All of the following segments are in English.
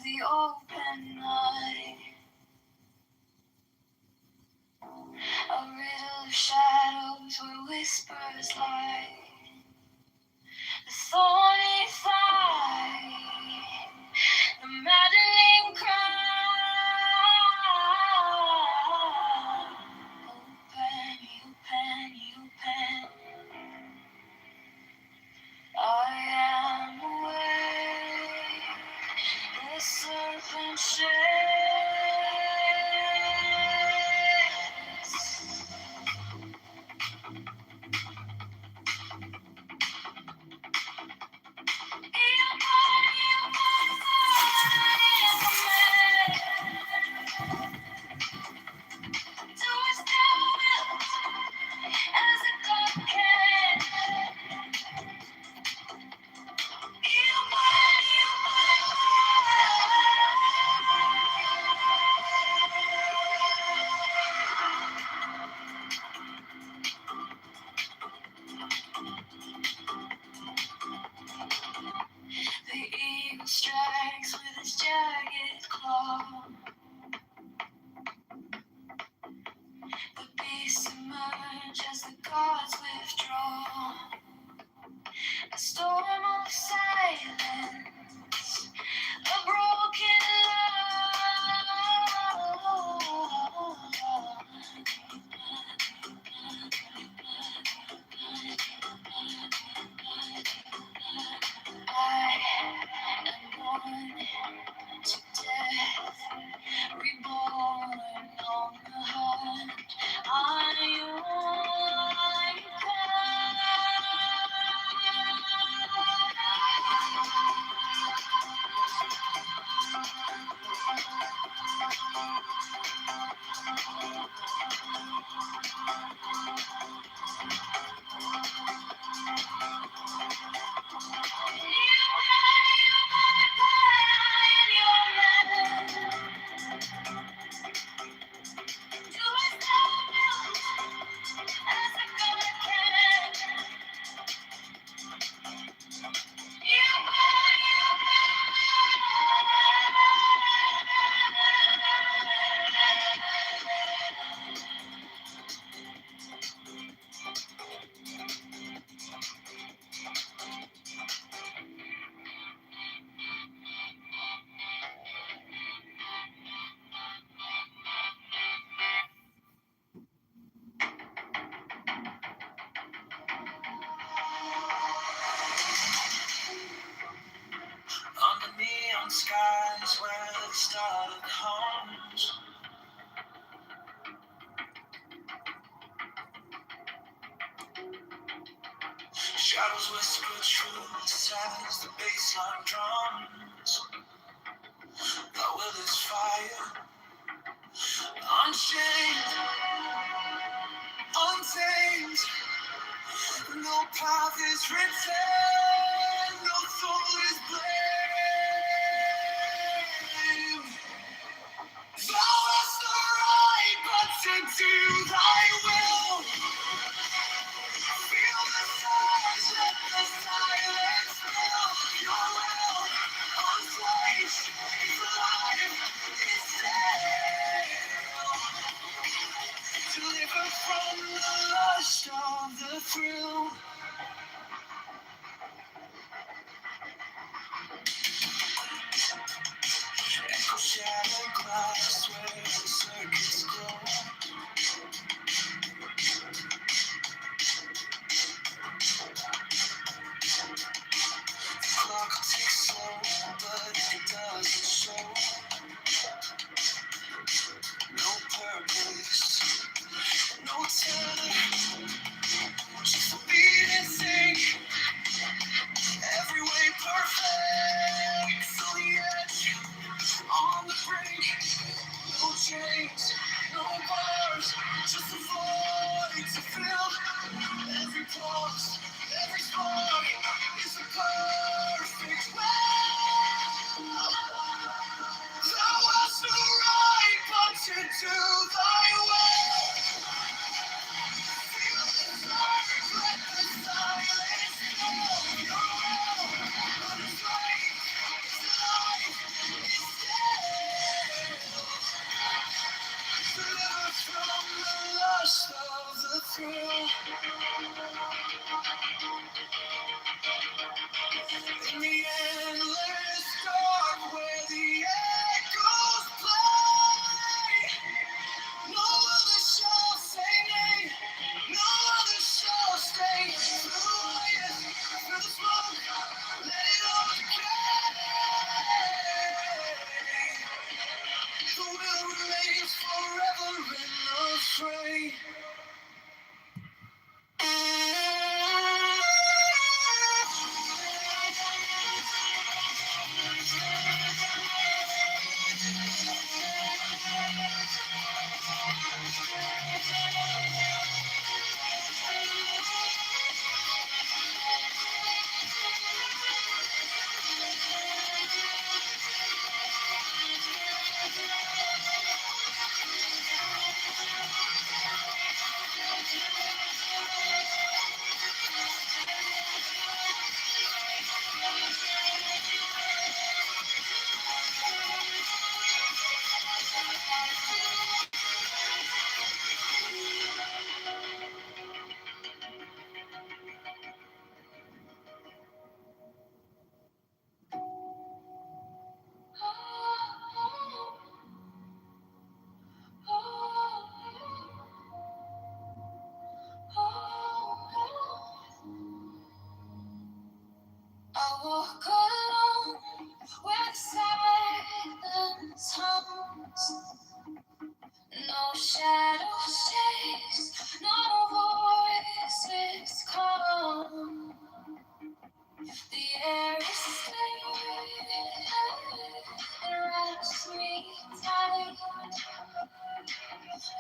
the open night, a riddle of shadows where whispers lie, the thorny fight, the maddening cry. Open, open, I am awake, the serpent shakes. The eagle strikes with its jagged claw. The beasts emerge as the gods withdraw. A storm of silence, a broken I am born to death, reborn on the hunt. I under neon skies where the starlight hums, shadows whisper truths as the bassline drums. But will this fire unchained, untamed? No path is written, no soul is blamed. Thou hast the right, but to do thy will. Feel the stars, let the silence fill your will. Unfledged is alive, is still. Delivered from the lust of the thrill. Echo shadow glass where the circuits glow. The clock ticks slow, but it doesn't show. No purpose, no tether, just a beat and sink. Every way perfect, so the edge, on the brink. No chains, no bars, just a void to fill. Every pulse, every spark is a perfect will. Thou hast no right but to do thy will. Feel the stars, let the silence fill your will. Unafraid, it's alive, it's In the endless dark where the echoes play, no other shall save me, no other shall stay. Through the light, through the smoke, let it all decay. The will remains forever unafraid. I walk alone where silence hums. No shadows chase, no voices come. The air is clear, it wraps me tight.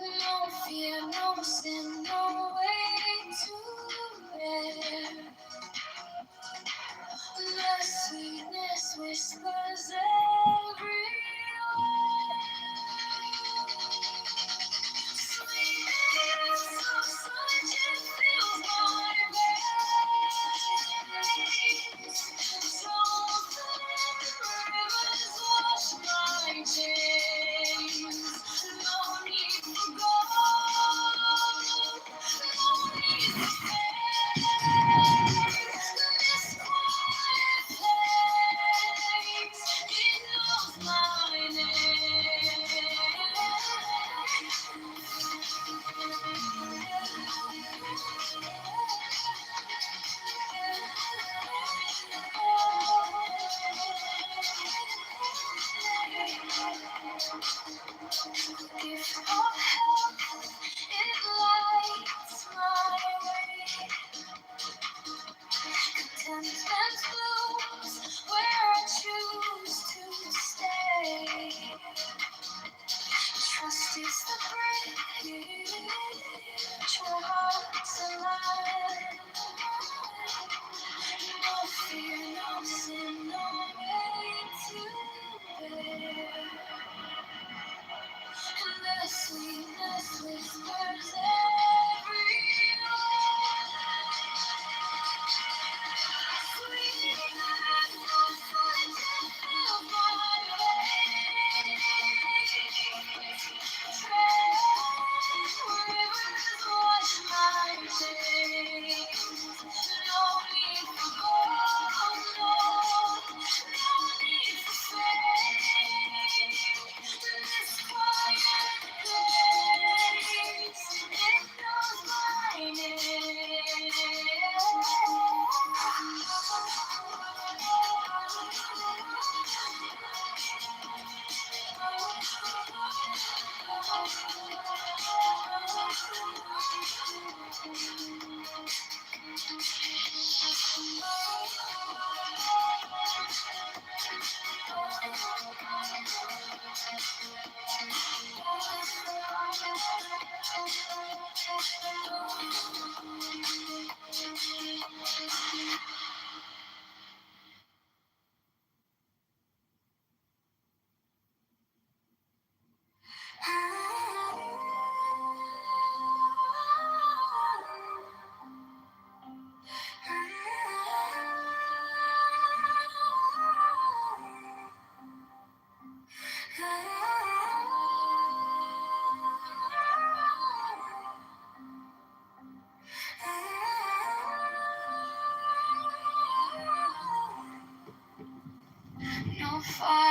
No fear, no sin, no way to bear. The sweetness whispers everywhere. Sweetness of sunshine fills my veins. Soft rivers wash my chains. No need for gold, no need for fame. This quiet place, it knows my gift of health, it lights my way. Contentment blooms where I choose to stay. Trust is the bridge where hearts align. No fear, no sin, no way to bear. And the sweetness whispers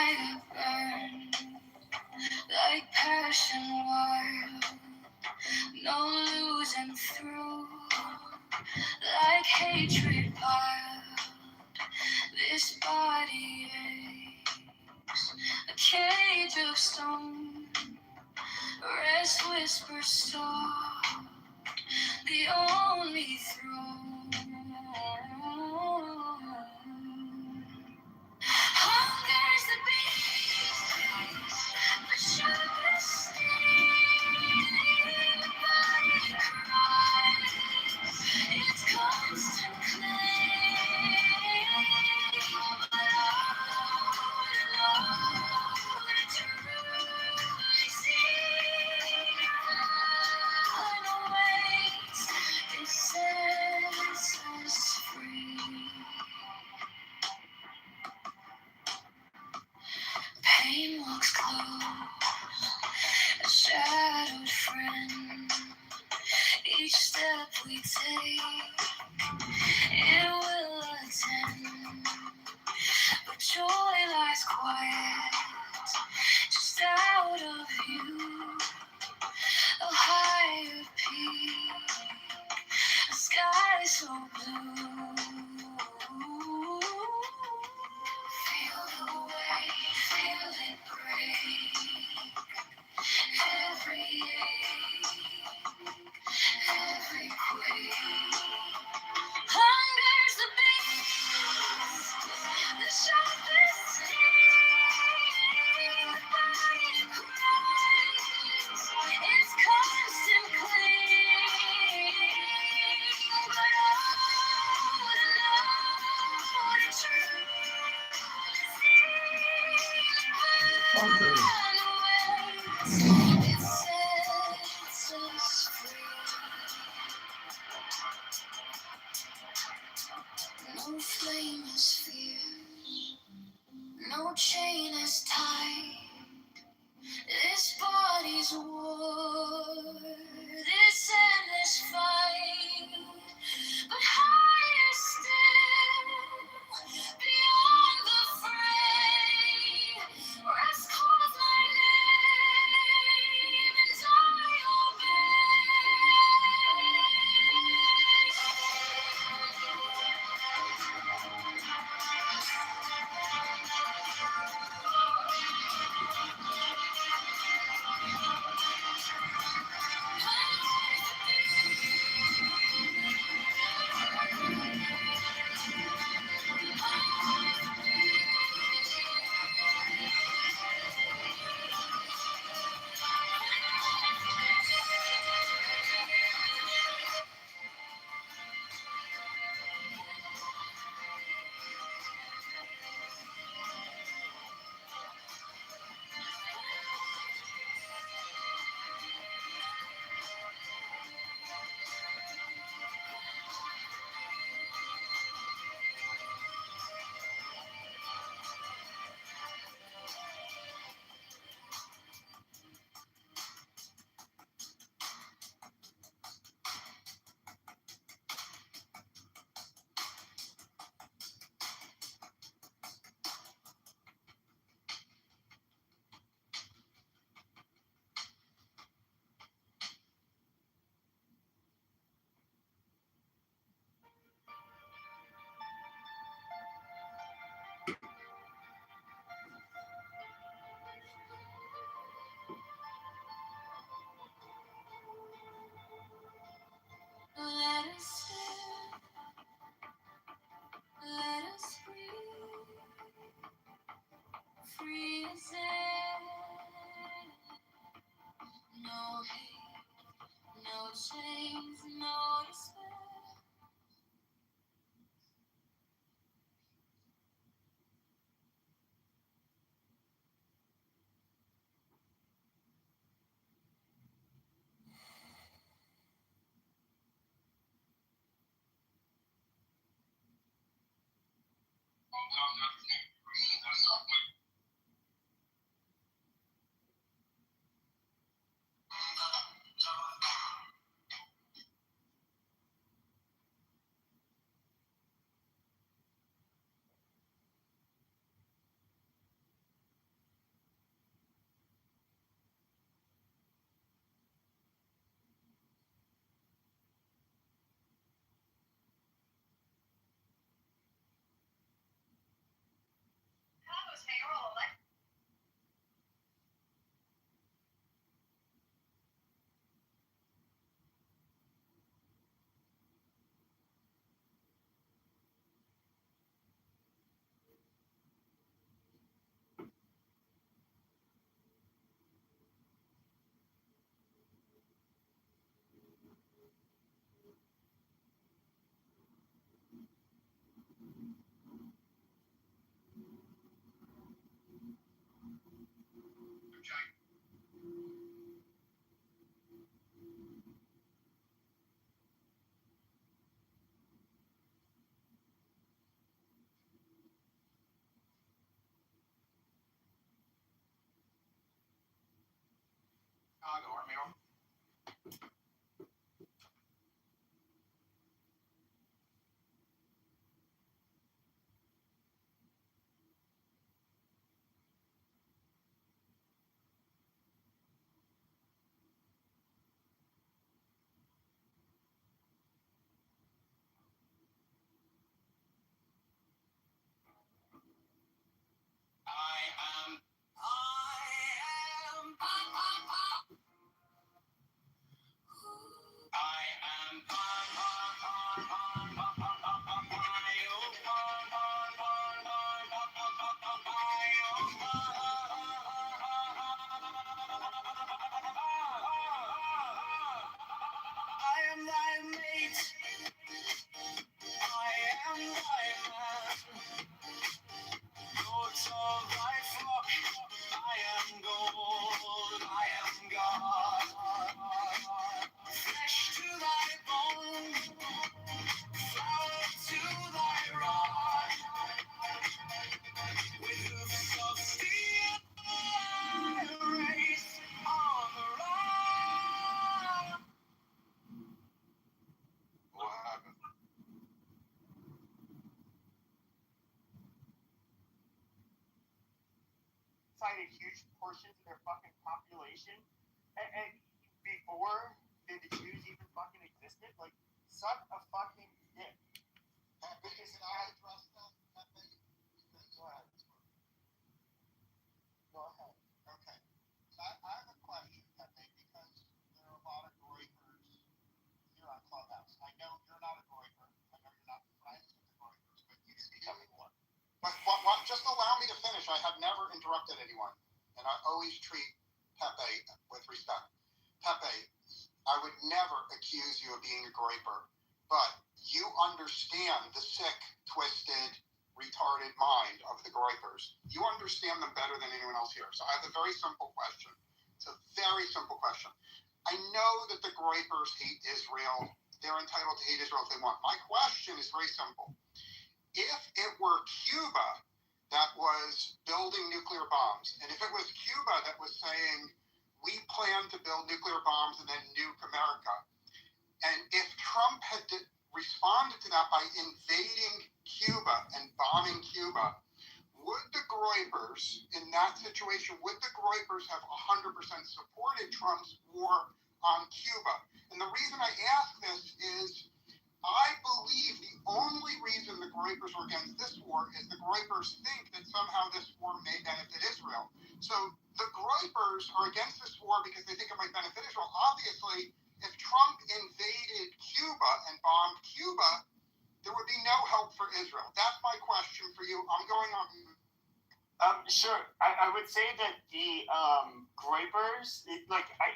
fire burn like passion wild, no losing through like hatred piled. This body aches, a cage of stone, rest whispers stop, the only throne. Hunger's the beast, the sharpest sting, the body cries, its constant claim. But alone, to truly see, unawaits, it sets us free. Pain walks close, a shadowed friend. Each step we take, it will attend. But joy lies quiet, just out of view. A higher peak, a sky so blue. Feel the weight, feel it break. Every ache, every quake. Hunger's the beast, the sharpest sting. The body cries, its constant claim. But alone, it's true to see. It sets us free. No flame is fierce, no chain is tight. This body's war, this endless fight. But higher still, beyond the fray, rest calls my name, and I let us live, let us breathe, free as air. No hate, no chains, no despair. Huge portions of their fucking population, and before the Jews even fucking existed, like, suck a fucking dick. Because I address that. Go ahead. Okay. I have a question, Pepe, because there are a lot of Groypers here on Clubhouse. I know you're not a Groyper. I know you're not friends with the Groypers, but you speak up more. But just allow me to finish. I have never interrupted anyone, and I always treat Pepe with respect. Pepe, I would never accuse you of being a Groyper, but you understand the sick, twisted, retarded mind of the Groypers. You understand them better than anyone else here. So I have a very simple question. It's a very simple question. I know that the Groypers hate Israel. They're entitled to hate Israel if they want. My question is very simple. If it were Cuba that was building nuclear bombs, and if it was Cuba that was saying, we plan to build nuclear bombs and then nuke America, and if Trump had responded to that by invading Cuba and bombing Cuba, would the Groypers, in that situation, would the Groypers have 100% supported Trump's war on Cuba? And the reason I ask this is, I believe the only reason the Groypers were against this war is the Groypers think that somehow this war may benefit Israel. So the Groypers are against this war because they think it might benefit Israel. Obviously, if Trump invaded Cuba and bombed Cuba, there would be no help for Israel. That's my question for you. I'm going on. Sure. I would say that the Groypers, I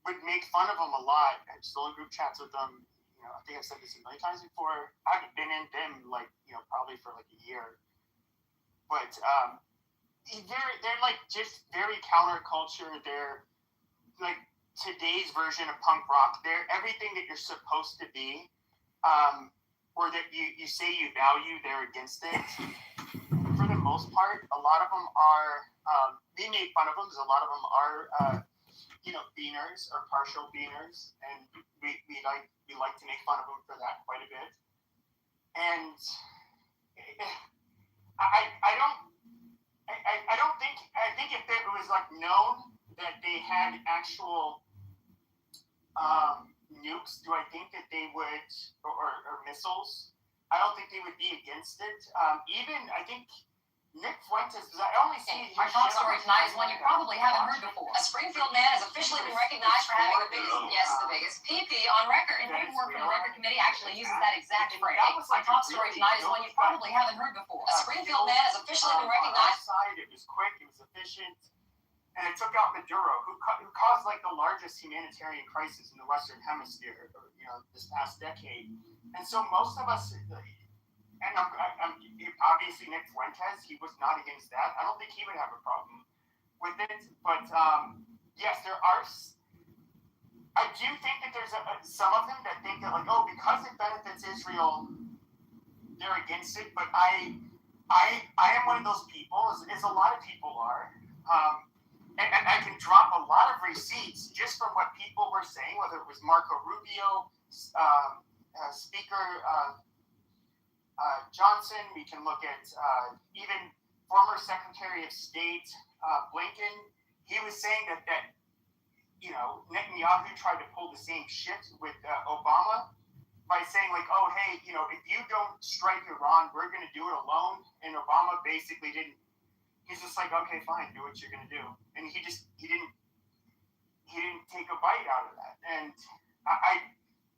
would make fun of them a lot. I'm still in group chats with them. I think I've said this a million times before. I haven't been in them probably for like a year. But they're like just very counterculture. They're like today's version of punk rock. They're everything that you're supposed to be, or that you say you value. They're against it. For the most part, a lot of them are. We made fun of them because a lot of them are. Beaners or partial beaners, and we like to make fun of them for that quite a bit. And I think if it was like known that they had actual nukes, do I think that they would or missiles? I don't think they would be against it. Even I think. Nick Fuentes, I only see our top story tonight is one you probably haven't heard before. A Springfield man has officially been recognized for having the biggest PP on record. And paperwork from the record committee actually uses that exact phrase. Our top story tonight is one you probably haven't heard before. A Springfield man has officially been recognized. It was quick, it was efficient, and it took out Maduro, who caused like the largest humanitarian crisis in the Western Hemisphere, this past decade. And so most of us. And obviously Nick Fuentes, he was not against that. I don't think he would have a problem with it. But yes, there are. I do think that there's some of them that think that because it benefits Israel, they're against it. But I am one of those people, as a lot of people are. and I can drop a lot of receipts just from what people were saying, whether it was Marco Rubio, Speaker Johnson. We can look at even former Secretary of State Blinken. He was saying that Netanyahu tried to pull the same shit with Obama by saying like, oh hey, if you don't strike Iran, we're going to do it alone. And Obama basically didn't. He's just like, okay, fine, do what you're going to do. And he didn't take a bite out of that. And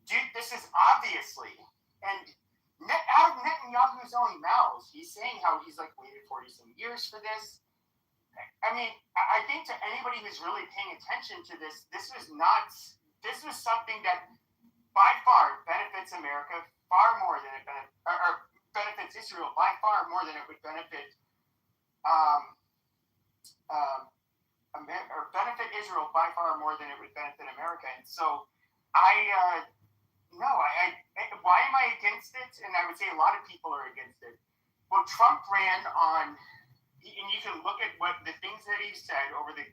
dude, this is obviously and out of Netanyahu's own mouth, he's saying how he's like waited 40 some years for this. I mean, I think to anybody who's really paying attention to this, this was something that by far benefits America far more than it benefits Israel by far more than it would benefit benefit Israel by far more than it would benefit America. And so why am I against it? And I would say a lot of people are against it. Well, Trump ran on, and you can look at what the things that he said over the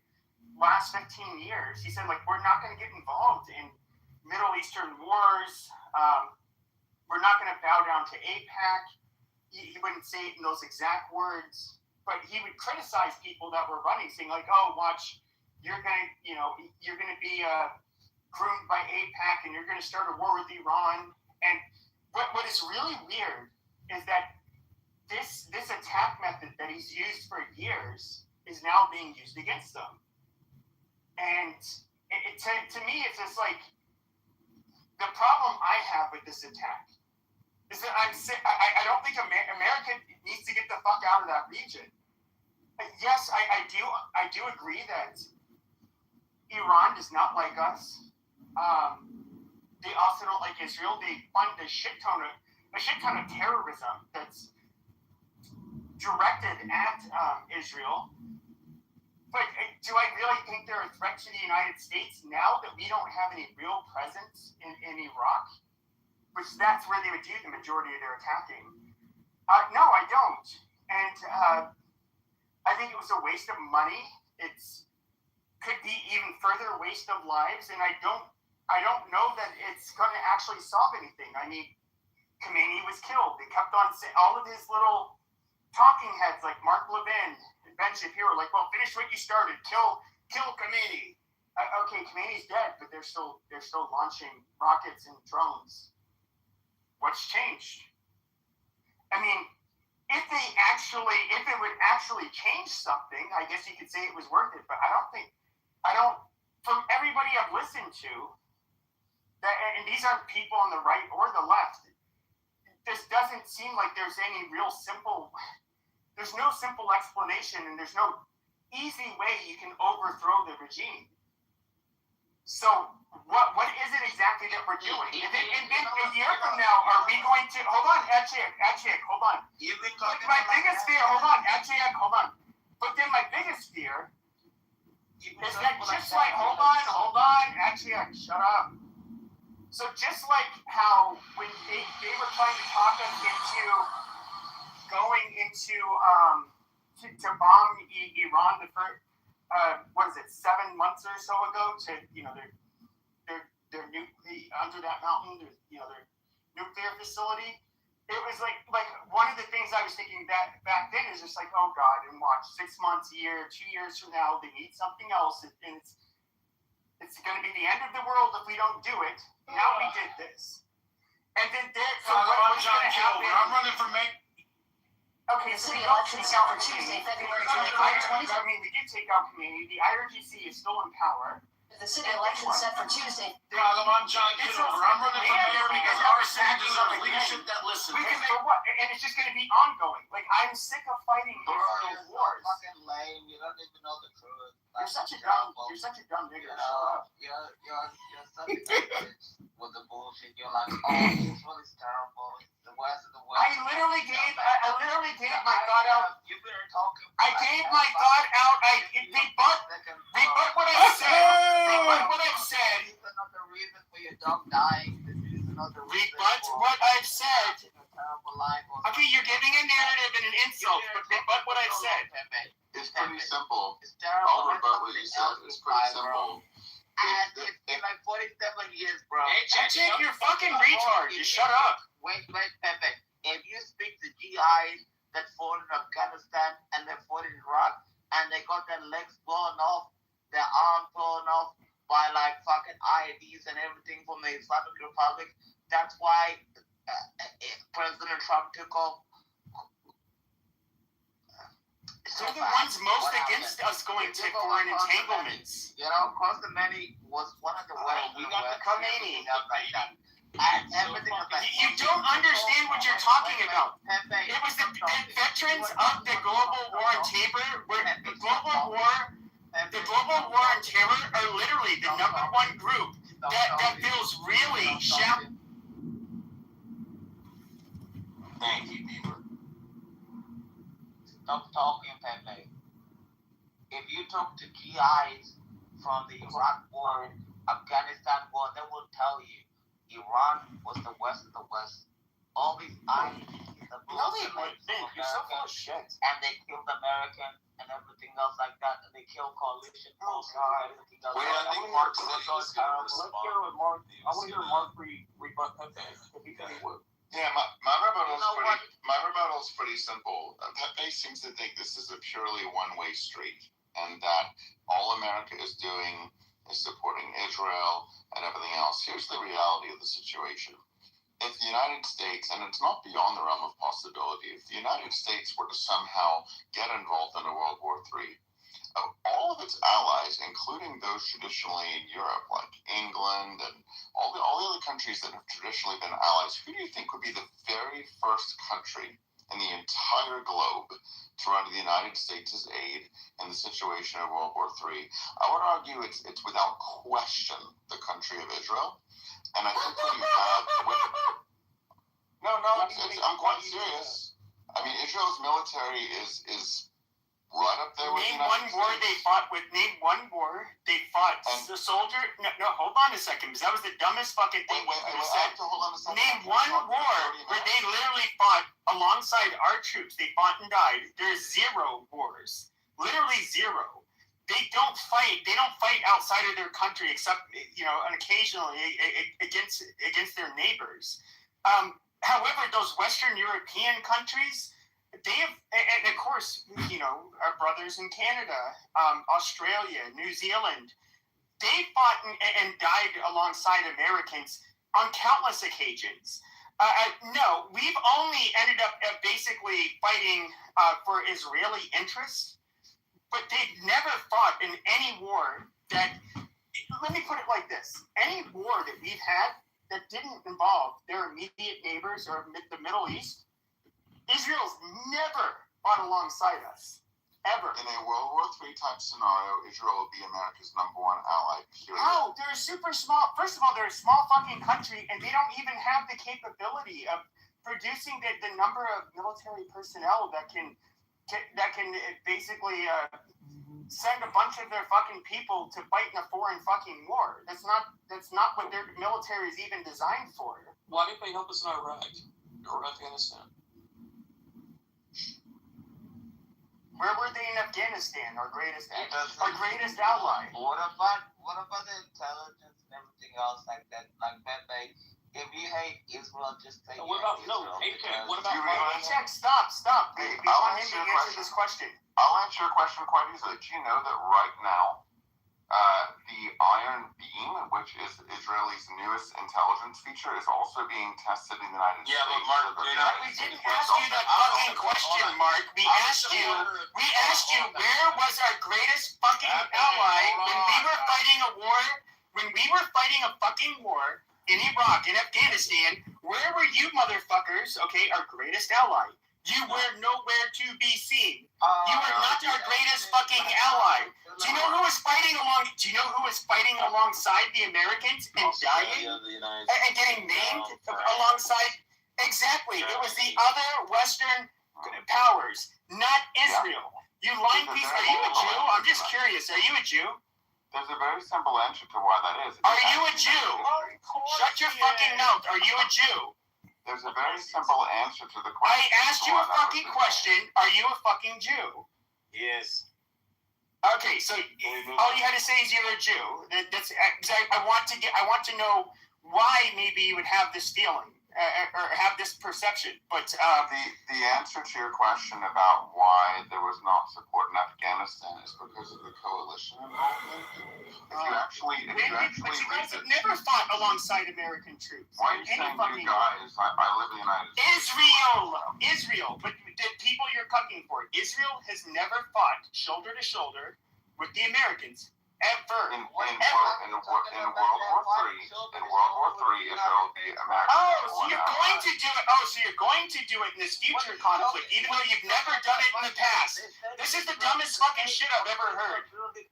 last 15 years. He said, like, we're not going to get involved in Middle Eastern wars. We're not going to bow down to AIPAC. He wouldn't say it in those exact words, but he would criticize people that were running, saying like, oh, watch, you're going to be groomed by AIPAC and you're going to start a war with Iran. And what is really weird is that this attack method that he's used for years is now being used against them. And to me, it's just like, the problem I have with this attack is that I don't think America needs to get the fuck out of that region. Yes, I do agree that Iran does not like us. They also don't like Israel. They fund a shit ton of terrorism that's directed at Israel. But do I really think they're a threat to the United States now that we don't have any real presence in Iraq? Which that's where they would do the majority of their attacking. No, I don't. And I think it was a waste of money. It's could be even further waste of lives. And I don't know that it's going to actually solve anything. I mean, Khomeini was killed. They kept on saying all of his little talking heads like Mark Levin and Ben Shapiro, like, well, finish what you started. Kill Khomeini. Okay, Khomeini's dead, but they're still launching rockets and drones. What's changed? I mean, if it would actually change something, I guess you could say it was worth it. But from everybody I've listened to, and these aren't people on the right or the left, this doesn't seem like there's no simple explanation, and there's no easy way you can overthrow the regime. So what is it exactly that we're doing? And then a year from now, are we going to hold on, Achik, hold on. You've been talking my biggest fear, hold on, Achik, hold on. But then my biggest fear is that just like hold on, Achik, shut up. So just like how when they were trying to talk us into going into to bomb Iran the first 7 months or so ago to their under that mountain, their nuclear facility. It was like one of the things I was thinking that back then is just like, oh God, and watch 6 months, a year, 2 years from now, they need something else, and it's going to be the end of the world if we don't do it. Now we did this, and then so what's going to happen? I'm running for mayor. Okay, The city elections set for Tuesday, February 25, 2020. I mean, we did take out community. The IRGC is still in power. The city elections set for Tuesday. I'm John Kitover. I'm running for mayor because our city deserves leadership that listens. For what? And it's just going to be ongoing. Like, I'm sick of fighting Israel's wars. Fucking lame. You don't even know the truth. You're such a dumb nigger. Shut up. You're such a bitch with the bullshit. You're like, oh, Israel is terrible. The West of the West. I literally gave my thought out. You better talk. I gave my thought out. They but what I said. This is another reason for your dog dying. This is another reason. But what I've said. terrible line. Okay, you're giving a narrative and an insult, but what I've said. It's pretty simple. It's terrible. I'll rebut what you said. It's pretty simple. And it's been like 47 years, bro. Check, you're fucking retard. Just shut up. Wait, Pepe. If you speak to GIs that fought in Afghanistan and they fought in Iraq and they got their legs blown off, their arms torn off by like fucking IEDs and everything from the Islamic Republic, that's why President Trump took off. They're the ones most against us going to foreign entanglements. You know, Khomeini was one of the worst. We got the Khomeini. And everything was like, You don't understand what you're talking about. Pepe, It was the veterans of the global war on terror, the global war on terror are literally the number one group that feels really shackled. Thank you, Beaver. Stop talking, Pepe. If you talk to GIs from the Iraq war, Afghanistan war, they will tell you Iran was the West of the West. All these IEDs, the No, they wouldn't. You're so full of shit. and they killed Americans and everything else like that, and they killed coalition forces and everything else. Wait, I think Mark said he was going to respond. Let's hear what Mark. I want to hear Mark rebut Pepe if he said he would. Yeah, my rebuttal's pretty simple. Pepe seems to think this is a purely one-way street, and that all America is doing is supporting Israel and everything else. Here's the reality of the situation. If the United States, and it's not beyond the realm of possibility, if the United States were to somehow get involved in a World War III, all of its allies, including those traditionally in Europe, like England and all the other countries that have traditionally been allies, who do you think would be the very first country in the entire globe to run to the United States' aid in the situation of World War III? I would argue it's without question the country of Israel. And I think when you have... I'm quite serious. I mean, Israel's military is right up there with Name the one United war States. they fought with. Name one war they fought. The soldier. No, hold on a second, because that was the dumbest fucking thing Wait, you I said. have to hold on a second. Name one war where they literally fought alongside our troops. They fought and died. There's zero wars. Literally zero. They don't fight. They don't fight outside of their country, except and occasionally against their neighbors. However, those Western European countries, they have, and of course, our brothers in Canada, Australia, New Zealand, they fought and died alongside Americans on countless occasions. No, we've only ended up basically fighting for Israeli interests, but they've never fought in any war that, let me put it like this, any war that we've had that didn't involve their immediate neighbors or the Middle East, Israel's never fought alongside us, ever. In a World War III type scenario, Israel would be America's #1 ally. Period. How? They're super small. First of all, they're a small fucking country, and they don't even have the capability of producing the number of military personnel that can basically send a bunch of their fucking people to fight in a foreign fucking war. That's not what their military is even designed for. Why didn't they help us in Iraq or Afghanistan? Where were they in Afghanistan? Our greatest ally. What about the intelligence and everything else like that? Like Pepe, if you hate Israel, just say What about Stop. We want him to answer this question. I'll answer your question quite easily. Do you know that right now, the Iron Beam, which is Israel's newest intelligence feature, is also being tested in the United States? But Mark, we didn't ask you that fucking question, Mark. We asked you where was our greatest fucking ally when we were fighting a war, when we were fighting a fucking war in Iraq, in Afghanistan. Where were you motherfuckers, okay, our greatest ally? You were nowhere to be seen. You were not our greatest fucking ally. Do you know who was fighting alongside the Americans and dying and getting named alongside? Exactly. It was the other Western powers, not Israel. You lying piece. Are you a Jew? I'm just curious. Are you a Jew? There's a very simple answer to why that is. Are you a Jew? Shut your fucking mouth. Are you a Jew? There's a very simple answer to the question. I asked you a fucking question. Are you a fucking Jew? Yes. Okay, so all you had to say is you're a Jew. That's I want to know why maybe you would have this feeling or have this perception. But the answer to your question about why there was not support in Afghanistan is because of the coalition involvement. If you actually but you guys have never fought alongside American troops. Why are you saying you guys? I live in the United States. Israel. But the people you're cooking for, Israel has never fought shoulder to shoulder with the Americans ever. In World War III, Israel would be American. So you're going to do it in this future conflict, even though you've never done it in the past. This is the dumbest fucking shit I've ever heard. No, the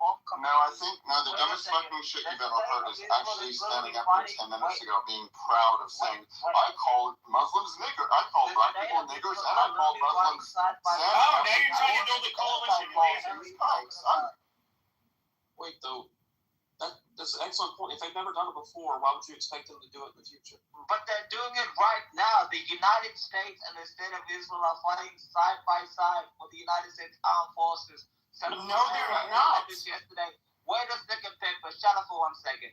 dumbest fucking shit you've ever heard is actually standing up here 10 minutes ago being proud of saying, I called Muslims niggers, I called black people niggers, and I called Muslims now you're trying to build a coalition. Wait, though, that's an excellent point. If they've never done it before, why would you expect them to do it in the future? But they're doing it right now. The United States and the state of Israel are fighting side by side with the United States Armed Forces. No, they're not. Yesterday. Wait a second, Pepper. Shut up for 1 second.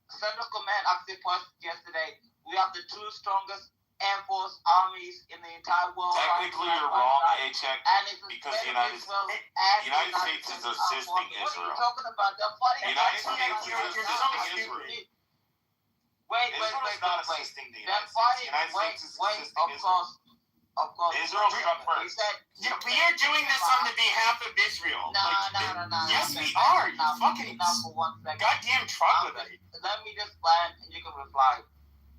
Central Command actually posted yesterday. We have the two strongest Air Force armies in the entire world. Technically, you're wrong, A-Check, because the United States is assisting Israel. What are you talking about? They're fighting. The United States is assisting Israel. Israel is not assisting the They're United States. The United States is assisting Israel. Of course. Israel struck first. Yeah, we are doing this on the behalf of Israel. No. Yes, we are. You fucking for 1 second. goddamn troglodyte. Let me just land and you can reply.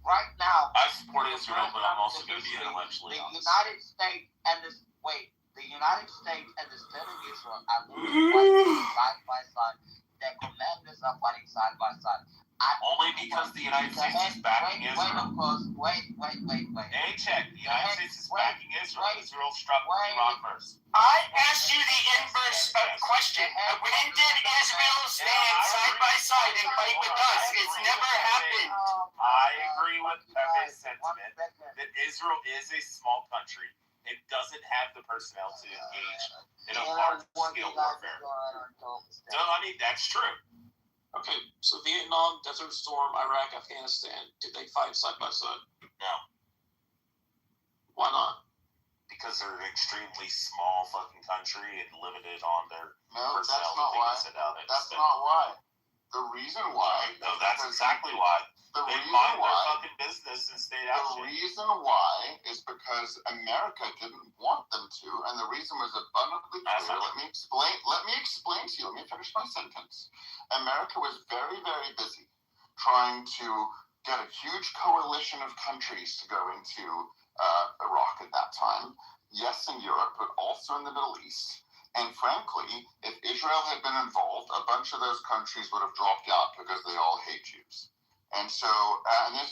Right now, I support Israel, but I'm also going to be intellectually honest. The United States and the state of Israel are fighting side by side. Their commanders are fighting side by side. Only because the United States is backing Israel. Wait. A-Check, the United States is backing Israel. Israel struck Iran first. I asked you the inverse question. When did Israel stand side by side and fight with us? It's never happened. I agree with this sentiment that Israel is a small country. It doesn't have the personnel to engage in a large-scale warfare. So, I mean, that's true. Okay, so Vietnam, Desert Storm, Iraq, Afghanistan, did they fight side by side? No. Why not? Because they're an extremely small fucking country and limited on their No, that's personnel not that they why. can send out. That's not why. The reason why. No, that's exactly why. They mind their fucking business and stayed out. The reason why is because America didn't want them to, and the reason was abundantly clear. Let me explain to you. Let me finish my sentence. America was very, very busy trying to get a huge coalition of countries to go into Iraq at that time. Yes, in Europe, but also in the Middle East. And frankly, if Israel had been involved, a bunch of those countries would have dropped out because they all hate Jews. And so,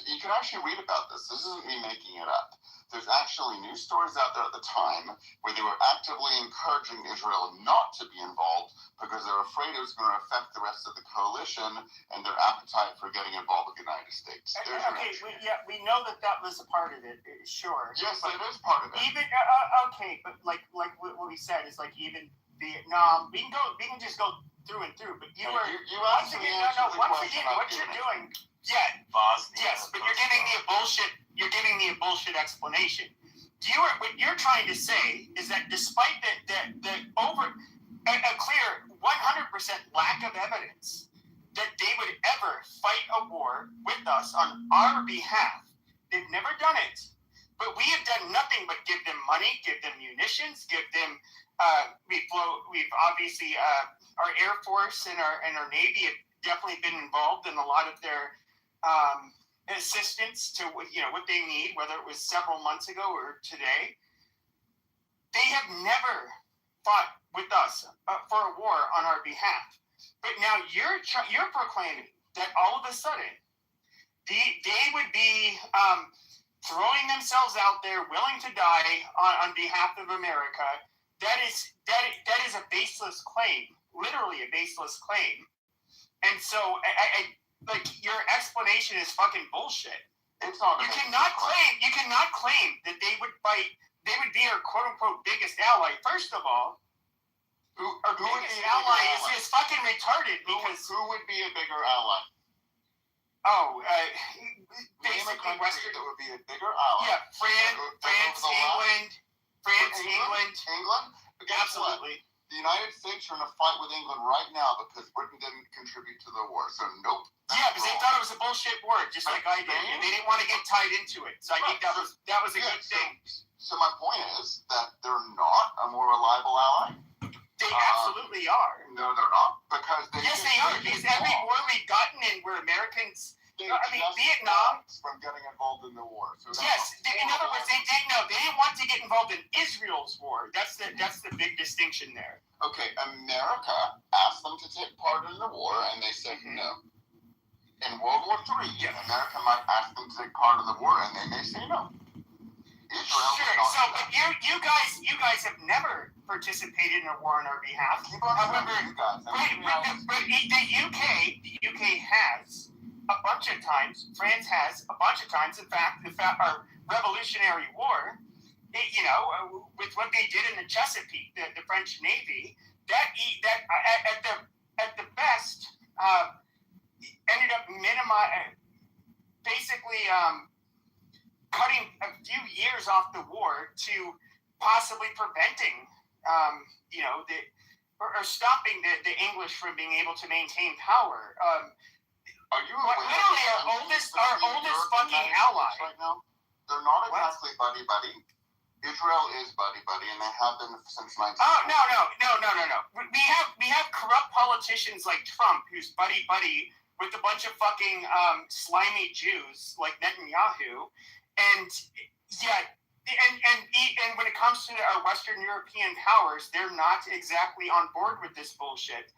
you can actually read about this. This isn't me making it up. There's actually news stories out there at the time where they were actively encouraging Israel not to be involved because they're afraid it was going to affect the rest of the coalition and their appetite for getting involved with the United States. We know that was a part of it, sure. Yes, it is part of it. Even but like what we said is like even Vietnam. We can just go through and through. But you once again, what you're doing. Yeah, Bosnia. Yes, but you're giving me a bullshit. You're giving me a bullshit explanation. What you're trying to say is that despite the a clear 100% lack of evidence that they would ever fight a war with us on our behalf, they've never done it. But we have done nothing but give them money, give them munitions, give them. We've obviously our Air Force and our Navy have definitely been involved in a lot of their. Assistance to what they need, whether it was several months ago or today. They have never fought with us for a war on our behalf. But now you're proclaiming that all of a sudden they would be throwing themselves out there, willing to die on behalf of America. That is a baseless claim, literally a baseless claim. And so I like your explanation is fucking bullshit. It's not. You cannot claim that they would fight. They would be our quote unquote biggest ally. First of all, our biggest ally is fucking retarded because who would be a bigger ally? Basically Western. That would be a bigger ally. Yeah, France, England. Absolutely. The United States are in a fight with England right now because Britain didn't contribute to the war. So nope. Yeah, because they thought it was a bullshit war, just like I did, and they didn't want to get tied into it. So I think that was a good thing. So my point is that they're not a more reliable ally. They absolutely are. No, they're not, because yes, they are. Because every war we've gotten in, where Americans. Vietnam from getting involved in the war. So yes, in other words, they didn't want to get involved in Israel's war. That's the big distinction there. Okay, America asked them to take part in the war, and they said no. In World War III, America might ask them to take part in the war, and they may say no. Israel but you guys have never participated in a war on our behalf. However, but the UK has. A bunch of times, France has a bunch of times. In fact, our Revolutionary War, with what they did in the Chesapeake, the French Navy, that at the best ended up cutting a few years off the war to possibly preventing, or stopping the English from being able to maintain power. Are you literally our oldest fucking ally right now? They're not exactly buddy. Israel is buddy, and they have been since 19. Oh no. We have corrupt politicians like Trump, who's buddy with a bunch of fucking slimy Jews like Netanyahu, and when it comes to our Western European powers, they're not exactly on board with this bullshit.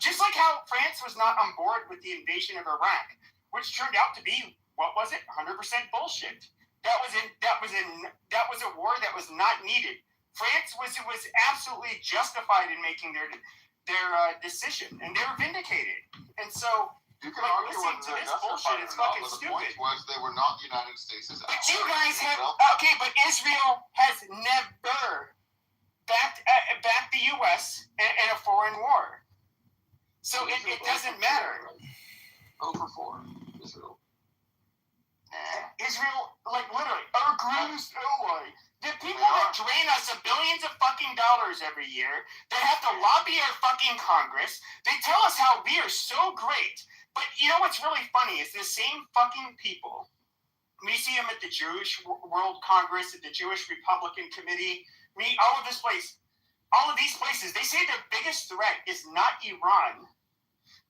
Just like how France was not on board with the invasion of Iraq, which turned out to be 100% bullshit. That was a war that was not needed. France was absolutely justified in making their decision, and they were vindicated. And so, you can argue listening to this bullshit, it's fucking stupid. The point was they were not United States' allies. But you guys have but Israel has never backed the U.S. in a foreign war. So it doesn't matter. 0-4, Israel. Israel, like literally, our greatest ally. The people that drain us of billions of fucking dollars every year, they have to lobby our fucking Congress. They tell us how we are so great. But you know what's really funny is the same fucking people. We see them at the Jewish World Congress, at the Jewish Republican Committee. All of these places, they say their biggest threat is not Iran,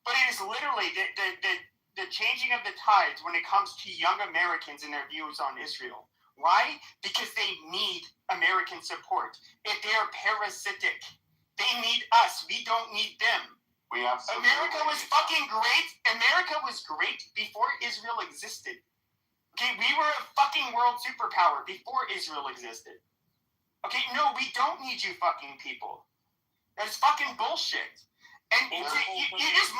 but it is literally the changing of the tides when it comes to young Americans and their views on Israel. Why? Because they need American support. If they are parasitic, they need us. We don't need them. America was fucking great. America was great before Israel existed. Okay, we were a fucking world superpower before Israel existed. Okay, no, we don't need you fucking people. That's fucking bullshit. And you're just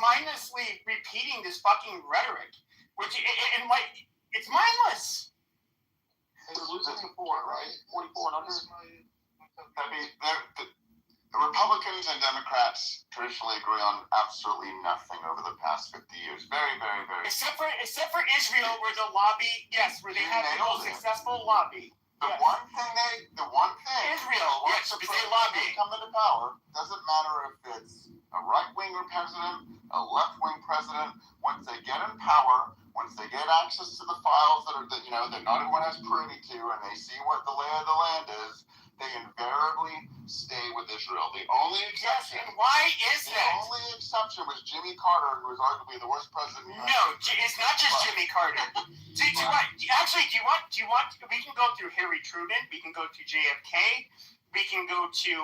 mindlessly repeating this fucking rhetoric, which it's mindless. They're losing to 4, right? 44 and under. I mean, the Republicans and Democrats traditionally agree on absolutely nothing over the past 50 years. Very, very, very. Except for Israel, where the lobby, where they have the most successful lobby. The one thing Israel, yes, because they lobby. Come into power, doesn't matter if it's a right-wing president, a left-wing president. Once they get in power, once they get access to the files that not everyone has privy to, and they see what the lay of the land is, they invariably stay with Israel. The only exception. Yes, and why is that? The only exception was Jimmy Carter, who was arguably the worst president. No, it's not just Jimmy Carter. Do you want? We can go through Harry Truman. We can go to JFK. We can go to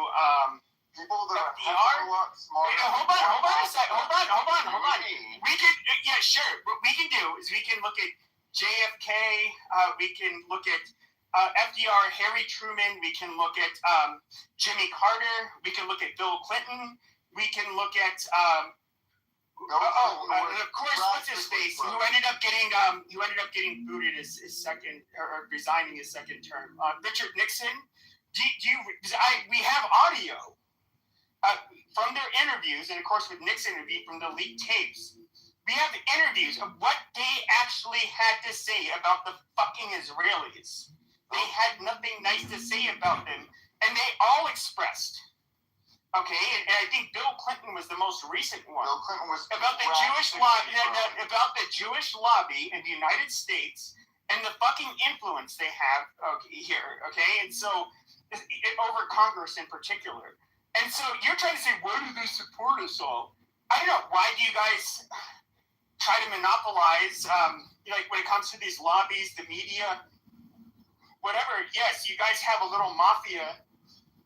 people that are FDR. a lot smarter. Hold on a second. Hold on. We can, sure. What we can do is we can look at JFK. We can look at FDR, Harry Truman. We can look at Jimmy Carter. We can look at Bill Clinton. We can look at And of course, what's his face? Who ended up getting booted his second or resigning his second term? Richard Nixon. We have audio from their interviews, and of course with Nixon, it'd be from the leaked tapes. We have interviews of what they actually had to say about the fucking Israelis. They had nothing nice to say about them, and they all expressed. Okay, and I think Bill Clinton was the most recent one. Bill Clinton was about the Jewish lobby, about the Jewish lobby in the United States and the fucking influence they have here. Okay, and so over Congress in particular. And so you're trying to say, why do they support us all? I don't know. Why do you guys try to monopolize, like when it comes to these lobbies, the media, whatever? Yes, you guys have a little mafia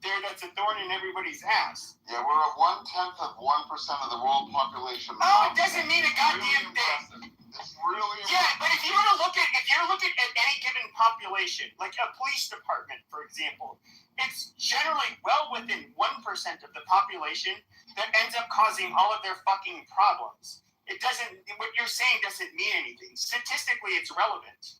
there that's a thorn in everybody's ass. Yeah, we're at 1/10 of 1% of the world population. Oh, it doesn't mean a goddamn thing. It's really yeah, but if you're looking at any given population, like a police department, for example, it's generally well within 1% of the population that ends up causing all of their fucking problems. It doesn't. What you're saying doesn't mean anything. Statistically, it's relevant.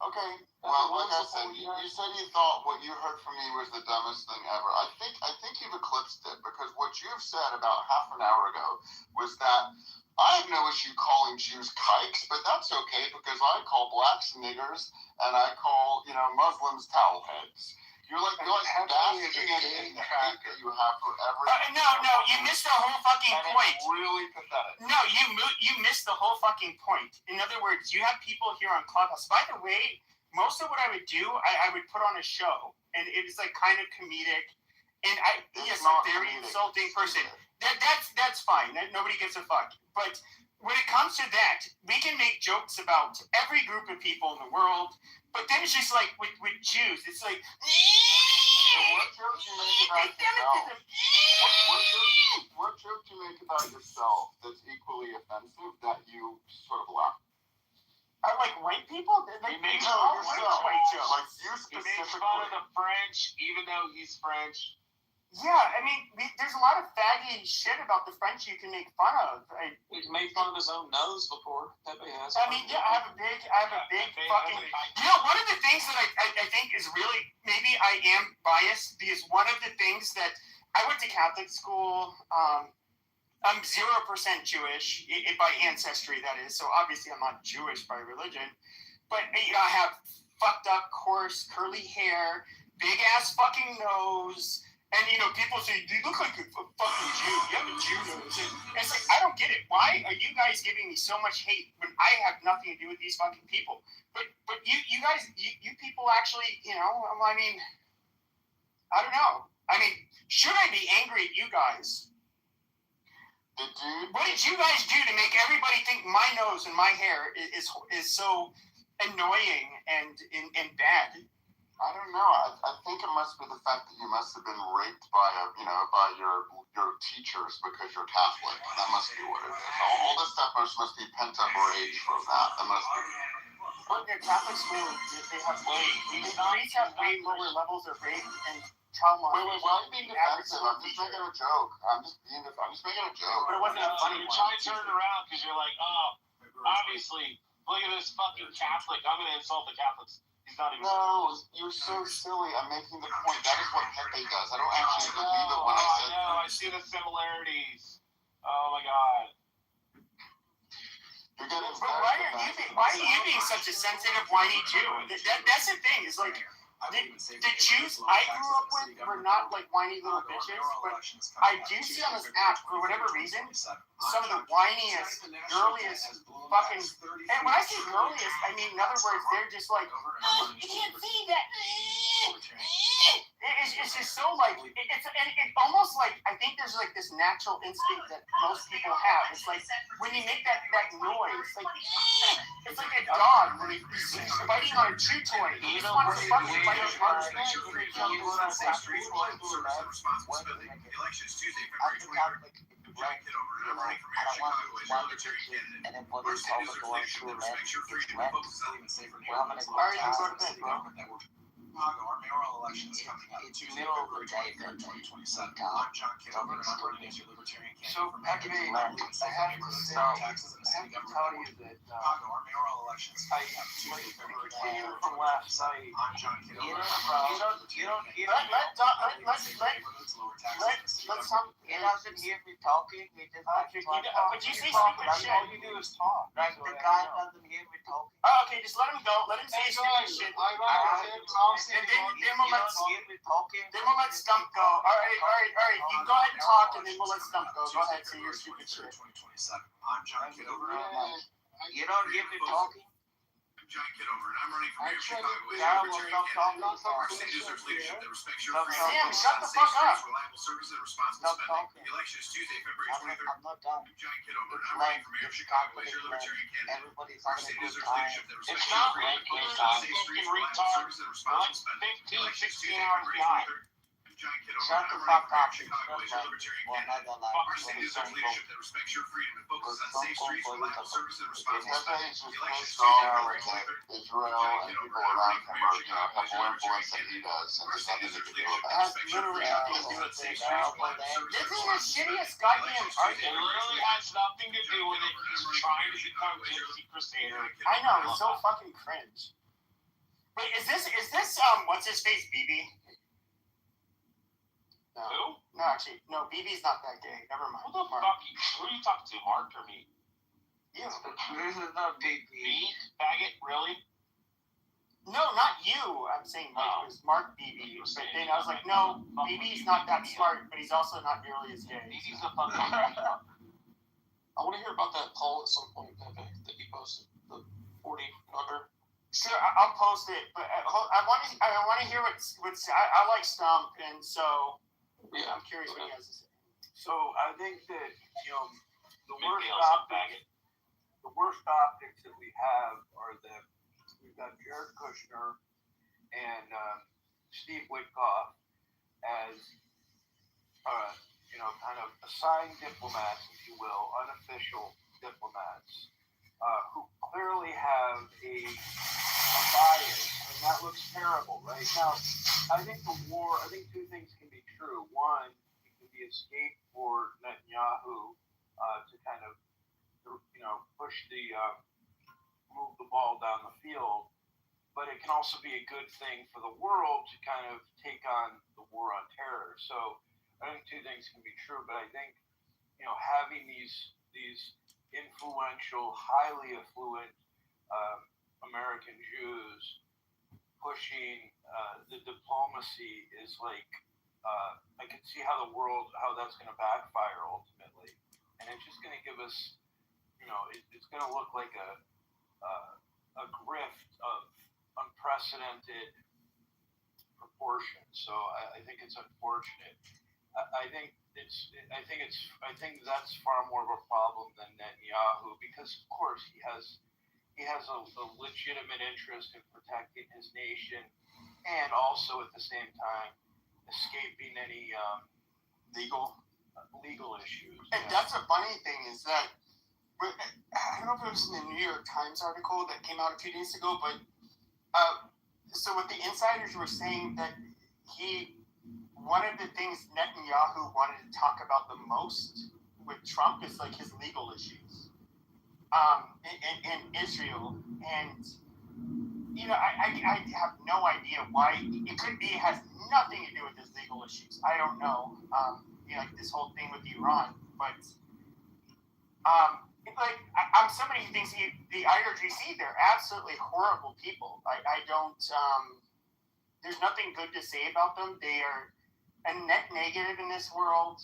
Okay. Well, like I said, you said you thought what you heard from me was the dumbest thing ever. I think you've eclipsed it, because what you've said about half an hour ago was that I have no issue calling Jews kikes, but that's okay because I call blacks niggers and I call Muslims towel heads. You're like basking in the hate that you have for everything. No, you missed the whole fucking point. It's really pathetic. No, you missed the whole fucking point. In other words, you have people here on Clubhouse. By the way, most of what I would do, I would put on a show, and it was like kind of comedic. And a very insulting person. That's fine. Nobody gives a fuck. But when it comes to that, we can make jokes about every group of people in the world. But then it's just like with Jews, it's like. What joke do you make about yourself? What joke do you make about yourself that's equally offensive that you sort of laugh? I like white people. He makes white jokes. Like you He makes fun of the French, even though he's French. Yeah, I mean, there's a lot of faggy shit about the French you can make fun of. He's made fun of his own nose before. Pepe has. I mean, yeah, I have a big fucking. One of the things that I think is really, maybe I am biased, because one of the things that I went to Catholic school. I'm 0% Jewish by ancestry, that is. So obviously I'm not Jewish by religion, but I have fucked up, coarse, curly hair, big ass fucking nose. And, people say, you look like a fucking Jew. You have a Jew nose. And it's like, I don't get it. Why are you guys giving me so much hate when I have nothing to do with these fucking people? But you guys, you people actually, I mean, I don't know. I mean, should I be angry at you guys? What did you guys do to make everybody think my nose and my hair is so annoying and bad? I don't know. I think it must be the fact that you must have been raped by your teachers because you're Catholic. That must be what it is. All this stuff must be pent up rage from that. That must be. But in Catholic school, they have way lower levels of rape and trauma. Wait, why are you being defensive? I'm just making a joke. I'm just making a joke. But it wasn't a funny one. You're trying to turn it around because you're like, obviously, look at this fucking Catholic. I'm going to insult the Catholics. He's not even. No, you're so silly. I'm making the point. That is what Pepe does. I don't actually believe it when I say it. I see the similarities. Oh my god. You're getting but why are you being such a sensitive, whiny Jew? That's the thing. Is like the Jews I grew up with were not like whiny little bitches, but I do see on this app for whatever reason some of the whiniest, girliest fucking. And when I say girliest, I mean in other words they're just like, oh, you can't see that. It's just so like it's almost like I think there's like this natural instinct that most people have. It's like when you make that noise, like it's like a dog when he's biting on a chew toy. He just wants to fucking bite his mother's hand. Elections Tuesday, February 23rd. Kitover, I'm running for mayor of Chicago as your libertarian candidate. And then what First is thing called is going there's through leadership, so make sure freedom rent. focus on even safer Well, how many neighborhoods. Alright, you go to bed, bro. Chicago, our mayoral election is coming up Tuesday, February 23rd, 2027. I'm John Kitover, and I'm running as your Libertarian candidate for mayor. I believe in safe taxes and a city government. Chicago, our mayoral election is coming up Tuesday, February 23rd, 2027. I'm John Kitover, and I'm running as your Libertarian candidate for Let's stop. He doesn't hear me talking. He just But you say stupid shit. All you do is talk. Right, the guy doesn't hear me talking. Oh, okay, just let him go. Let him say stupid shit. And then we'll let Stump go. All right. You go ahead and talk, and then we'll let Stump go. Go ahead, say your stupid shit. 2027. I'm John Kitover. You don't hear me talking? I'm John Kitover, and I'm running for mayor of Chicago as Yeah, your well, Libertarian stop candidate. talking. Our city deserves leadership that respects your Stop freedom, Sam, focus shut on the safe fuck streets, up. reliable services, and responsible Stop spending. talking. The election is Tuesday, February 23rd. I'm not done. I'm John Kitover, and I'm running for mayor of Chicago as your Libertarian candidate. Everybody's Our having a city good deserves time. leadership that respects It's your not freedom, like focus you're on safe streets, reliable services, and responsible spending. The election is Tuesday, February 23rd. I'm John Kitover, Shut and the I'm running fuck for mayor up. of Chicago as your Libertarian Or candidate. another life. Our city deserves leadership that respects your freedom and focuses on safe streets, reliable services, and responsible spending. The election is Tuesday, February 23rd. Israel and people around him are, a couple influence that he does, and there's nothing to do with It that. has literally nothing to do with this. This is the shittiest goddamn It argument. literally has nothing to do with it. He's trying to become Gypsy Crusader. I know, it's so fucking cringe. Wait, is this what's his face, BB? No. Who? No, actually, no, BB's not that gay. Never mind. Who the Mark. fuck? Who are you talking to, Mark or me? You. This is not big. Me? Faggot? Really? No, not you. I'm saying Mike. It was Mark BB. But then I was like, no, BB's not that smart, but he's also not nearly as gay. He's a fucking. I want to hear about that poll at some point, Pepe, that you posted. The 40 number. Sure, I'll post it, but I want to hear what's I like Stump, and so Yeah, I'm curious what he has to say. So I think that the worst McNeil's optics that we have are that we've got Jared Kushner and Steve Witkoff as kind of assigned diplomats, if you will, unofficial diplomats, who clearly have a bias, and that looks terrible, right? Now, I think two things can be true. One, it can be escape for Netanyahu to kind of, push move the ball down the field, but it can also be a good thing for the world to kind of take on the war on terror. So I think two things can be true, but I think, having these influential, highly affluent American Jews pushing the diplomacy is like, I can see how that's going to backfire ultimately, and it's just going to give us, it's going to look like a grift of unprecedented proportions. So I think it's unfortunate. I think that's far more of a problem than Netanyahu, because of course he has a legitimate interest in protecting his nation, and also at the same time escaping any legal issues. And that's a funny thing is that I don't know if it was in the New York Times article that came out a few days ago, but so what the insiders were saying that one of the things Netanyahu wanted to talk about the most with Trump is like his legal issues in Israel, and I have no idea why. It could be it has nothing to do with his legal issues. I don't know. Like this whole thing with Iran, but I'm somebody who thinks the IRGC, they're absolutely horrible people. I don't. There's nothing good to say about them. They are a net negative in this world.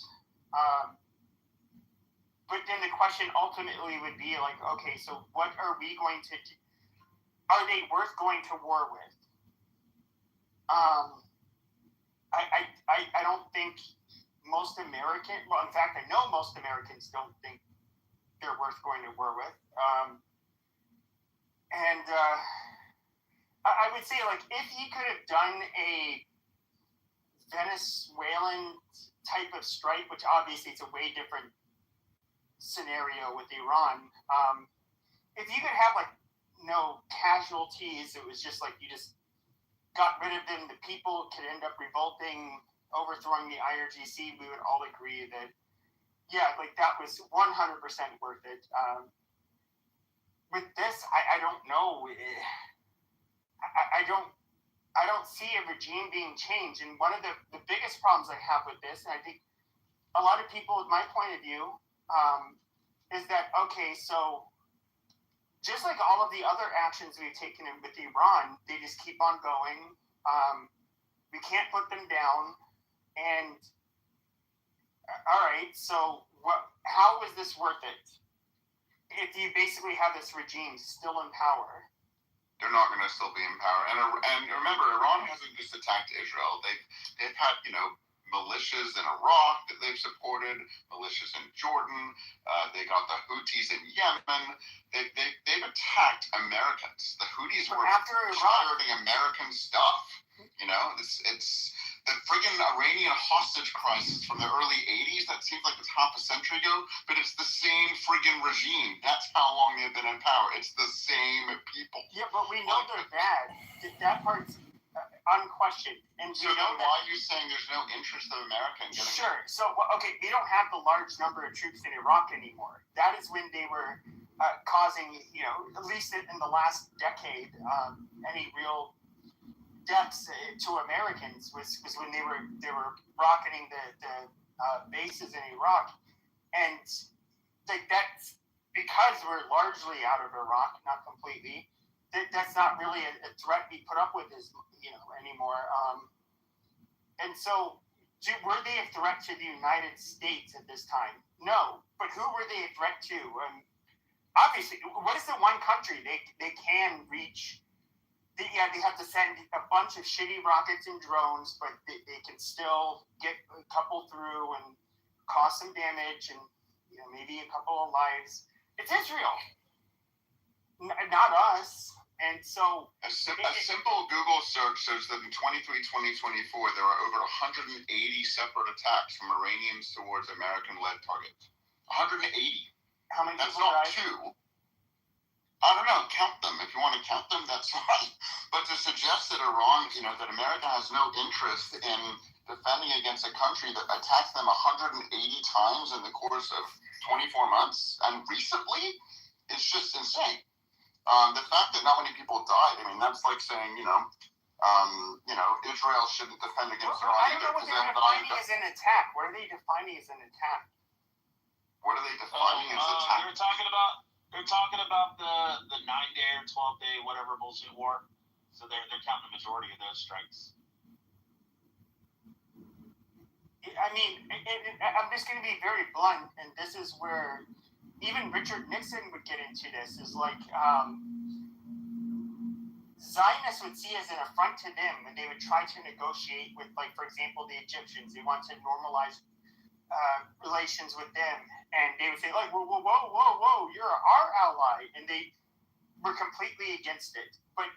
But then the question ultimately would be like, okay, so what are we going to do? Are they worth going to war with? I don't think most Americans, well, in fact, I know most Americans don't think they're worth going to war with. I would say, like, if he could have done a Venezuelan type of strike, which obviously it's a way different scenario with Iran, if you could have, like, no casualties, it was just like you just got rid of them, the people could end up revolting, overthrowing the IRGC. We would all agree that, yeah, like that was 100% worth it. With this, I don't know. I don't see a regime being changed. And one of the biggest problems I have with this, and I think a lot of people, with my point of view, is that, okay, so just like all of the other actions we've taken with Iran, they just keep on going. We can't put them down. And all right, so how is this worth it? If you basically have this regime still in power. They're not going to still be in power. And remember, Iran hasn't just attacked Israel. They've had, militias in Iraq that they've supported, militias in Jordan. They got the Houthis in Yemen. They've attacked Americans. The Houthis were pirating American stuff. It's the friggin' Iranian hostage crisis from the early 80s. That seems like it's half a century ago, but it's the same friggin' regime. That's how long they've been in power. It's the same people. Yeah, but we know they're bad. That part's unquestioned. And so then why are you saying there's no interest of America in getting... Sure. So, okay, they don't have the large number of troops in Iraq anymore. That is when they were causing, at least in the last decade, any real deaths to Americans was when they were rocketing the bases in Iraq. And that's because we're largely out of Iraq, not completely. That's not really a threat we put up with anymore. And so were they a threat to the United States at this time? No. But who were they a threat to? Obviously, what is the one country they can reach? They have to send a bunch of shitty rockets and drones, but they can still get a couple through and cause some damage and maybe a couple of lives. It's Israel, not us. And so a simple Google search says that in 2023-2024 there are over 180 separate attacks from Iranians towards American-led targets. 180. How many? That's not two. I don't know. Count them. If you want to count them, that's fine. But to suggest that Iran, that America has no interest in defending against a country that attacks them 180 times in the course of 24 months and recently, it's just insane. The fact that not many people died, that's like saying, Israel shouldn't defend against Iran. I don't know what they're defining as an attack. What are they defining as an attack? What are they defining as an attack? They're talking about the 9-day or 12-day whatever bullshit war. So they're counting the majority of those strikes. I'm just going to be very blunt, and this is where even Richard Nixon would get into this, is like Zionists would see as an affront to them when they would try to negotiate with, like, for example, the Egyptians. They want to normalize relations with them, and they would say, like, whoa, you're our ally, and they were completely against it. But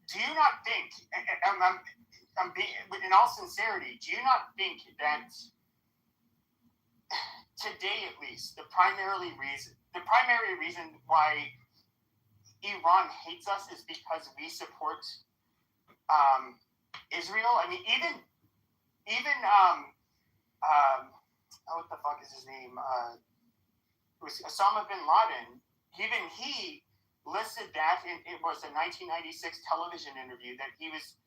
do you not think, I'm being, in all sincerity, do you not think that today, at least, the primary reason why Iran hates us is because we support Israel? Even what the fuck is his name? It was Osama bin Laden. Even he listed that, and it was a 1996 television interview, that he was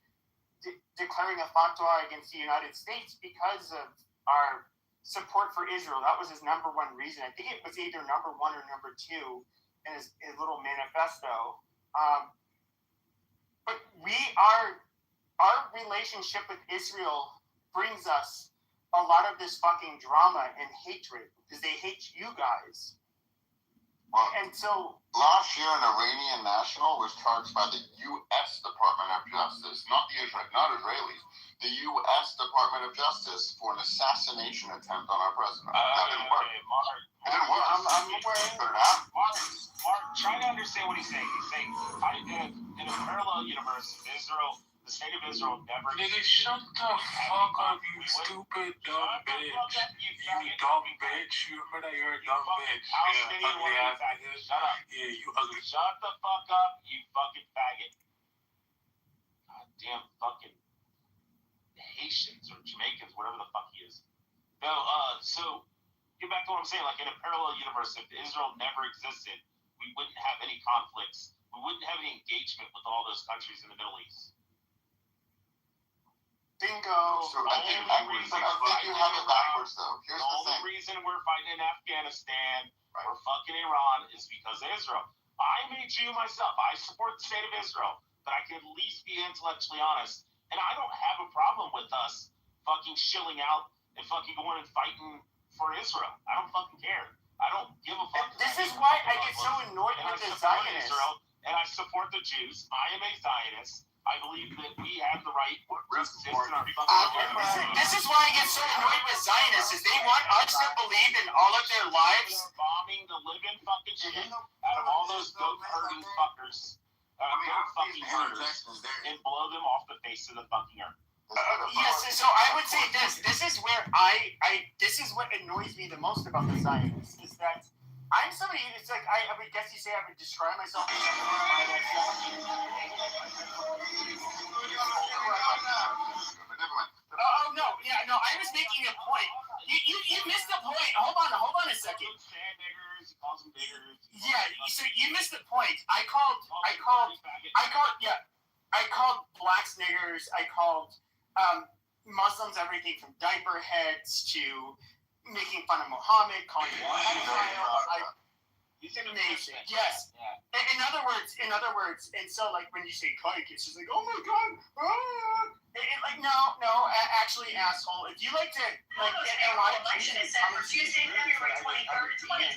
declaring a fatwa against the United States because of our support for Israel. That was his number one reason. I think it was either number one or number two in his little manifesto. But our relationship with Israel brings us a lot of this fucking drama and hatred because they hate you guys. Well, and so last year, an Iranian national was charged by the U.S. Department of Justice, not Israelis, the U.S. Department of Justice for an assassination attempt on our president. That didn't work. It didn't work. I'm aware. Mark, try to understand what he's saying. He's saying, in a parallel universe, the state of Israel never... Nigga, shut the fuck up, you stupid dumb bitch. You dumb bitch. You remember that you're a dumb bitch. Yeah, ugly ass nigga. Shut up. Yeah, you ugly. Shut the fuck up, you fucking faggot. God damn fucking Haitians or Jamaicans, whatever the fuck he is. No, so get back to what I'm saying. Like in a parallel universe, if Israel never existed, we wouldn't have any conflicts. We wouldn't have any engagement with all those countries in the Middle East. Bingo. So I think you have it backwards though. Here's The the only thing. reason we're fighting in Afghanistan or fucking Iran is because of Israel. I'm a Jew myself. I support the state of Israel, but I can at least be intellectually honest. And I don't have a problem with us fucking shilling out and fucking going and fighting for Israel. I don't fucking care. I don't give a fuck. This is why I get so annoyed with the Zionists. Israel, and I support the Jews. I am a Zionist. I believe that we have the right to exist in our fucking This is why I get so annoyed with Zionists, is they want us to believe in all of their lives. They're bombing the living fucking shit out of all those goat herding fuckers. Goat fucking herders. And blow them off the face of the fucking earth. Yes, so I would say this. This is where this is what annoys me the most about the Zionists, is that I'm somebody, it's like, I would guess you say I would describe myself as Oh, no, yeah, no, I was making a point. You missed the point. Hold on a second. Yeah, so you missed the point. I called blacks niggers. I called Muslims everything from diaper heads to making fun of Muhammad, calling him nation. Yes. In other words, and so like when you say kike, it's just like, oh my god, like no, actually, asshole. If you like to like get a lot of election is set for Tuesday, February 23rd, 2027.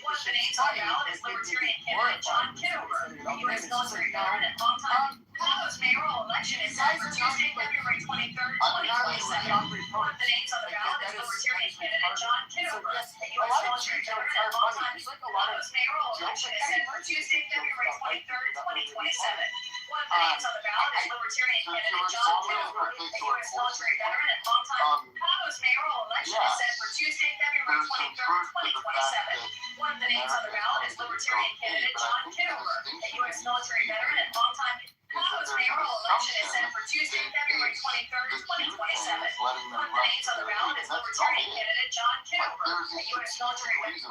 One of the names on the ballot is Libertarian candidate John Kitover, a U.S. military veteran and longtime. Colorado's mayoral election is set for Tuesday, February 23rd, 2027. One of the names on the ballot is Libertarian candidate John Kitover, a U.S. military veteran and longtime. Colorado's mayoral election is set for Tuesday, February 23rd, 2027. One of the names on the ballot is Libertarian candidate John Kitover, a U.S. military veteran and longtime. Colorado's mayoral election is set for Tuesday, February 23rd, 2027. One of the names on the ballot is Libertarian candidate John Kitover, a U.S. military veteran and longtime. Colorado's mayoral election is set for Tuesday, February 23rd, 2027. One of the names on the ballot is Libertarian candidate John Kitover, a U.S. military veteran.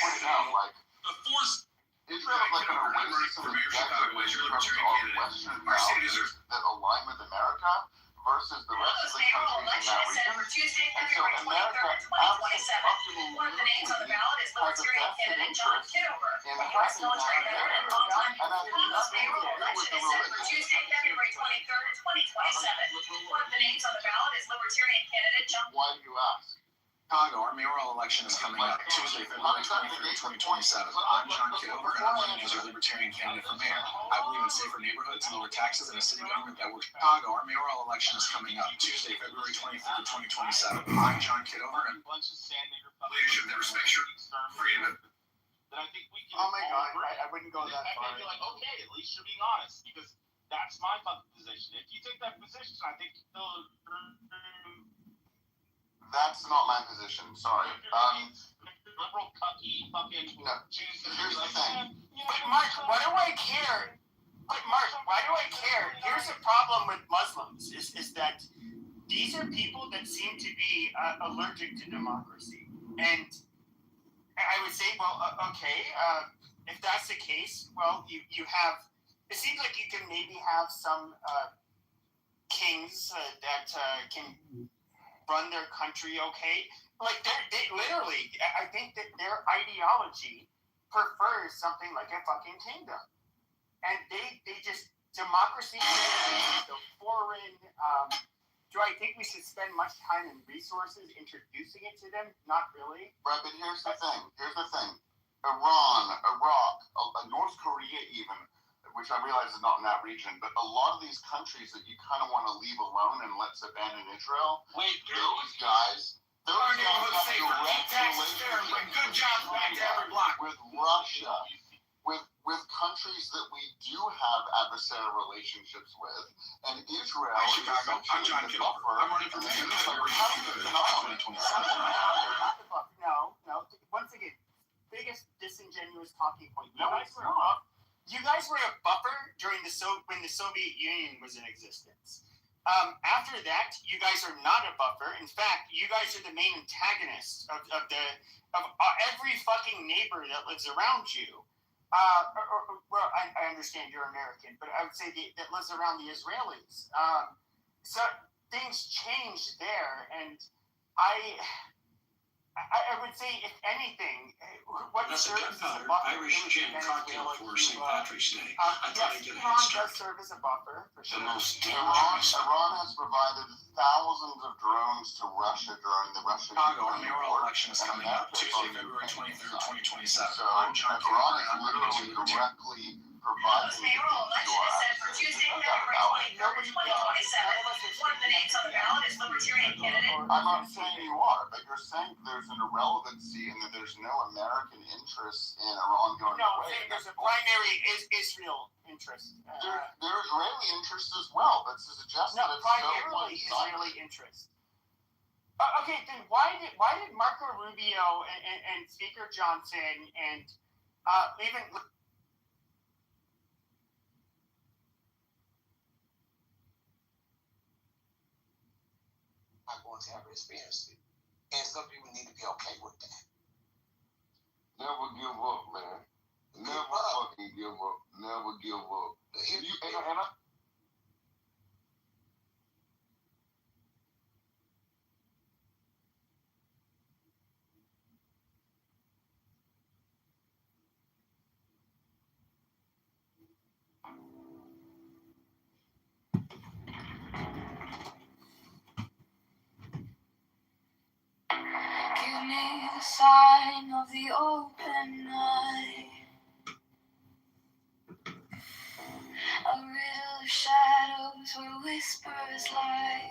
The force Israel is like an oasis in the desert in terms of all the Western values that align with America versus the rest of the countries in that region. Tuesday, February 23rd, 2027. One of the names on the ballot is Libertarian candidate John Kitover, a U.S. military veteran and longtime. Colorado's mayoral election is set for Tuesday, February 23rd, 2027. One of the names on the ballot is Libertarian candidate John. Why do you ask? Chicago, our mayoral election is coming up Tuesday, February 23rd, 2027. I'm John Kitover, and I'm running as a Libertarian candidate for mayor. I believe in safer neighborhoods, lower taxes, and a city government that works. Chicago, our mayoral election is coming up Tuesday, February 23rd, 2027. I'm John Kitover, and leadership that respects your freedom. That I think we can. Oh my god, I wouldn't go that far. I'd be like, okay, at least you're being honest, because that's my fucking position. If you take that position, I think That's not my position. Sorry. Liberal cucky fucking No. Jews. Here's the thing. But Mark, why do I care? Here's the problem with Muslims is that these are people that seem to be allergic to democracy. And I would say, well, okay, if that's the case, well, you have, it seems like you can maybe have some kings that can run their country okay. Like they literally, I think that their ideology prefers something like a fucking kingdom, and they just democracy is the foreign. Do I think we should spend much time and resources introducing it to them? Not really. Right, but here's the thing. Iran, Iraq, North Korea even, which I realize is not in that region, but a lot of these countries that you kind of want to leave alone and let's abandon Israel, those guys have direct relations good job back to every block. with Russia, with countries that we do have adversarial relationships with, and Israel is Chicago, I'm John essentially the Kitover. buffer. I'm running for mayor. No. Once again, biggest disingenuous talking point. You guys were a buffer during when the Soviet Union was in existence. After that, you guys are not a buffer. In fact, you guys are the main antagonists of every fucking neighbor that lives around you. Well, I understand you're American, but I would say that lives around the Israelis. So things changed there, and I would say, if anything, what That's a serves as a gunpowder buffer Irish gin cocktail for St. Patrick's Day. I thought I'd yes, get a Iran head does start. serve as a buffer, for sure. The most Iran dangerous. has provided thousands of drones to Russia during the Russian Chicago, our mayoral election is coming up Tuesday, February 23rd, 2027. So I'm John Kitover, Iran and is I'm running as literally your libertarian. directly providing the Mayoral things to election our is set for access. Tuesday, No doubt February about it. 23rd, 2027. One of the names on the ballot is Libertarian candidate. I'm not saying you are, but you're saying there's an irrelevancy and that there's no American interest in Iran going No, away. there's a primary Israel interest. There's Israeli interest as well, but to suggest No, that it's primarily so one-sided. Israeli interest. Okay, then why did Marco Rubio and Speaker Johnson and even not going to ever experience it. And some people need to be okay with that. Never give up, man. Never fucking give up. Never give up. Give me the sign of the open eye, a riddle of shadows where whispers lie.